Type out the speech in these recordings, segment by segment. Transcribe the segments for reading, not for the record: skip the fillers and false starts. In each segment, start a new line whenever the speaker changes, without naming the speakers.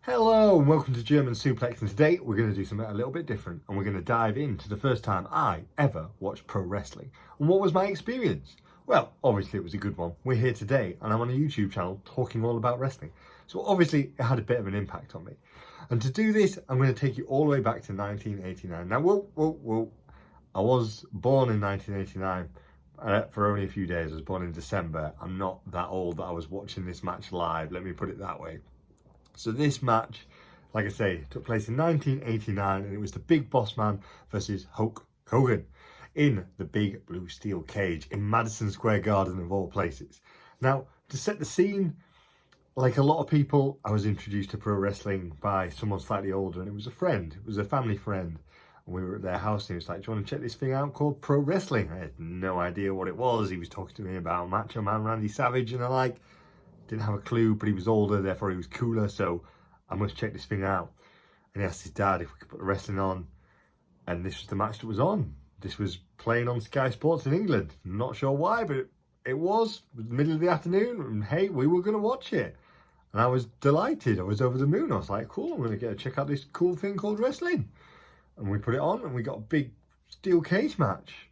Hello and welcome to German Suplex, and today we're going to do something a little bit different and we're going to dive into the first time I ever watched pro wrestling. And what was my experience? Well, obviously it was a good one. We're here today and I'm on a YouTube channel talking all about wrestling. So obviously it had a bit of an impact on me. And to do this, I'm going to take you all the way back to 1989. Now, I was born in 1989 for only a few days. I was born in December. I'm not that old that I was watching this match live, let me put it that way. So this match, like I say, took place in 1989 and it was the Big Boss Man versus Hulk Hogan in the big blue steel cage in Madison Square Garden of all places. Now, to set the scene, like a lot of people, I was introduced to pro wrestling by someone slightly older, and it was a friend, it was a family friend. And we were at their house and he was like, do you want to check this thing out called pro wrestling? I had no idea what it was. He was talking to me about Macho Man Randy Savage and I didn't have a clue, but he was older, therefore he was cooler, so I must check this thing out. And he asked his dad if we could put the wrestling on, and this was the match that was on. This was playing on Sky Sports in England. Not sure why, but it was the middle of the afternoon, and hey, we were going to watch it. And I was delighted, I was over the moon. I was like, cool, I'm going to check out this cool thing called wrestling. And we put it on, and we got a big steel cage match.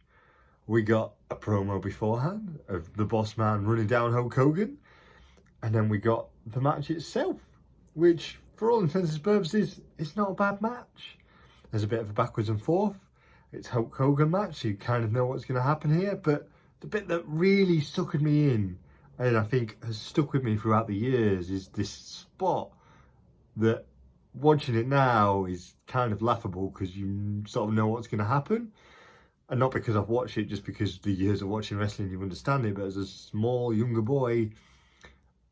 We got a promo beforehand of the Boss Man running down Hulk Hogan. And then we got the match itself, which, for all intents and purposes, is not a bad match. There's a bit of a backwards and forth. It's Hulk Hogan match, so you kind of know what's going to happen here. But the bit that really suckered me in, and I think has stuck with me throughout the years, is this spot that, watching it now, is kind of laughable because you sort of know what's going to happen. And not because I've watched it, just because the years of watching wrestling you understand it. But as a small, younger boy,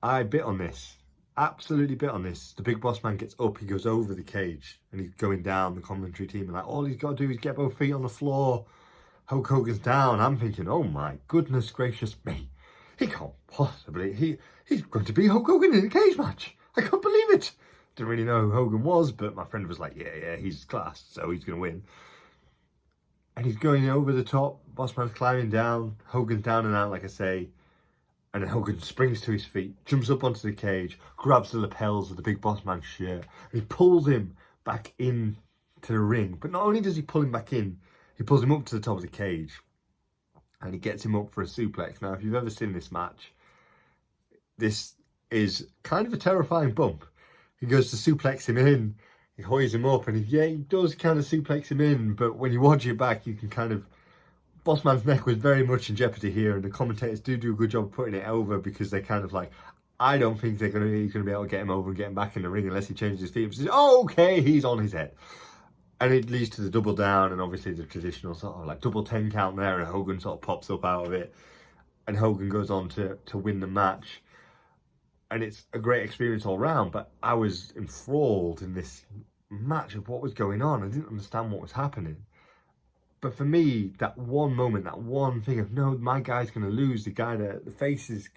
I bit on this, absolutely bit on this. The Big Boss Man gets up, he goes over the cage and he's going down. The commentary team are like, all he's got to do is get both feet on the floor. Hulk Hogan's down. I'm thinking, oh my goodness gracious me. He can't possibly, he's going to be Hulk Hogan in a cage match. I can't believe it. Didn't really know who Hogan was, but my friend was like, yeah, he's class, so he's going to win. And he's going over the top. Boss Man's climbing down. Hogan's down and out, like I say. And then Hogan springs to his feet, jumps up onto the cage, grabs the lapels of the Big Boss Man's shirt, and he pulls him back into the ring. But not only does he pull him back in, he pulls him up to the top of the cage, and he gets him up for a suplex. Now, if you've ever seen this match, this is kind of a terrifying bump. He goes to suplex him in, he hoists him up, and he does kind of suplex him in, but when you watch it back, you can kind of... Boss Man's neck was very much in jeopardy here, and the commentators do a good job of putting it over, because they're kind of like, I don't think he's going to be able to get him over and get him back in the ring unless he changes his feet. Says, oh, okay, he's on his head. And it leads to the double down, and obviously the traditional sort of like double 10 count there, and Hogan sort of pops up out of it, and Hogan goes on to win the match. And it's a great experience all round, but I was enthralled in this match of what was going on. I didn't understand what was happening. But for me, that one moment, that one thing of, no, my guy's going to lose, the face is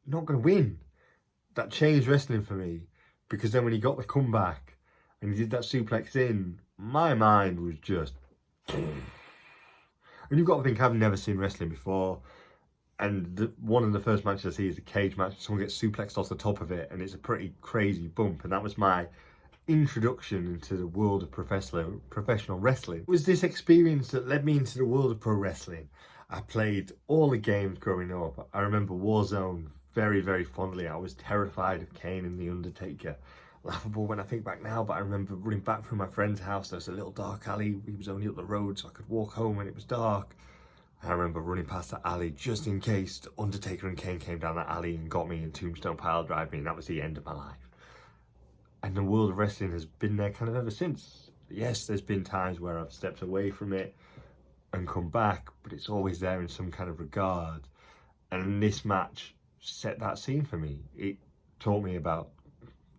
not going to win. That changed wrestling for me. Because then when he got the comeback and he did that suplex in, my mind was just... And you've got to think, I've never seen wrestling before. And one of the first matches I see is a cage match. Someone gets suplexed off the top of it, and it's a pretty crazy bump. And that was my introduction into the world of professional wrestling. It was this experience that led me into the world of pro wrestling. I played all the games growing up. I remember Warzone very, very fondly. I was terrified of Kane and The Undertaker. Laughable when I think back now, but I remember running back from my friend's house. There was a little dark alley. He was only up the road, so I could walk home when it was dark. I remember running past that alley just in case The Undertaker and Kane came down that alley and got me and Tombstone pile drive me, and that was the end of my life. And the world of wrestling has been there kind of ever since. Yes, there's been times where I've stepped away from it and come back, but it's always there in some kind of regard. And this match set that scene for me. It taught me about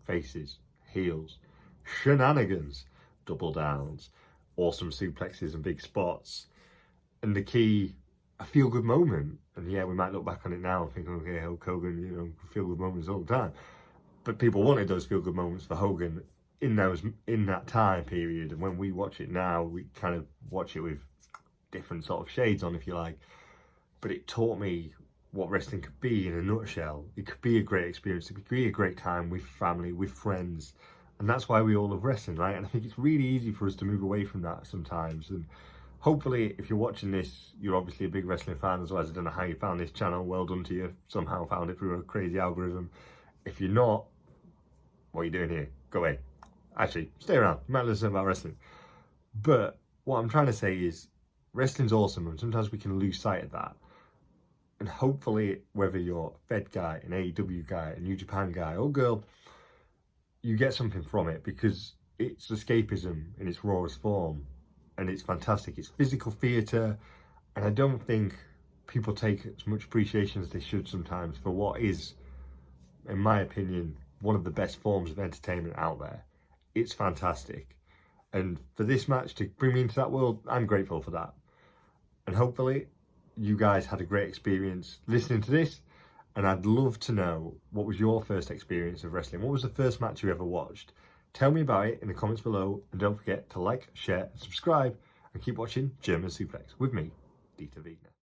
faces, heels, shenanigans, double downs, awesome suplexes and big spots. And the key, a feel-good moment. And yeah, we might look back on it now and think, okay, Hulk Hogan, feel-good moments all the time. But people wanted those feel-good moments for Hogan in that time period. And when we watch it now, we kind of watch it with different sort of shades on, if you like. But it taught me what wrestling could be in a nutshell. It could be a great experience. It could be a great time with family, with friends. And that's why we all love wrestling, right? And I think it's really easy for us to move away from that sometimes. And hopefully, if you're watching this, you're obviously a big wrestling fan. Otherwise, I don't know how you found this channel. Well done to you. Somehow found it through a crazy algorithm. If you're not, what are you doing here? Go away. Actually, stay around. You might listen about wrestling. But what I'm trying to say is wrestling's awesome, and sometimes we can lose sight of that. And hopefully, whether you're a Fed guy, an AEW guy, a New Japan guy, or girl, you get something from it, because it's escapism in its rawest form, and it's fantastic. It's physical theatre, and I don't think people take as much appreciation as they should sometimes for what is, in my opinion, one of the best forms of entertainment out there. It's fantastic. And for this match to bring me into that world, I'm grateful for that. And hopefully you guys had a great experience listening to this. And I'd love to know, what was your first experience of wrestling? What was the first match you ever watched? Tell me about it in the comments below. And don't forget to like, share, and subscribe. And keep watching German Suplex with me, Dieter Wegner.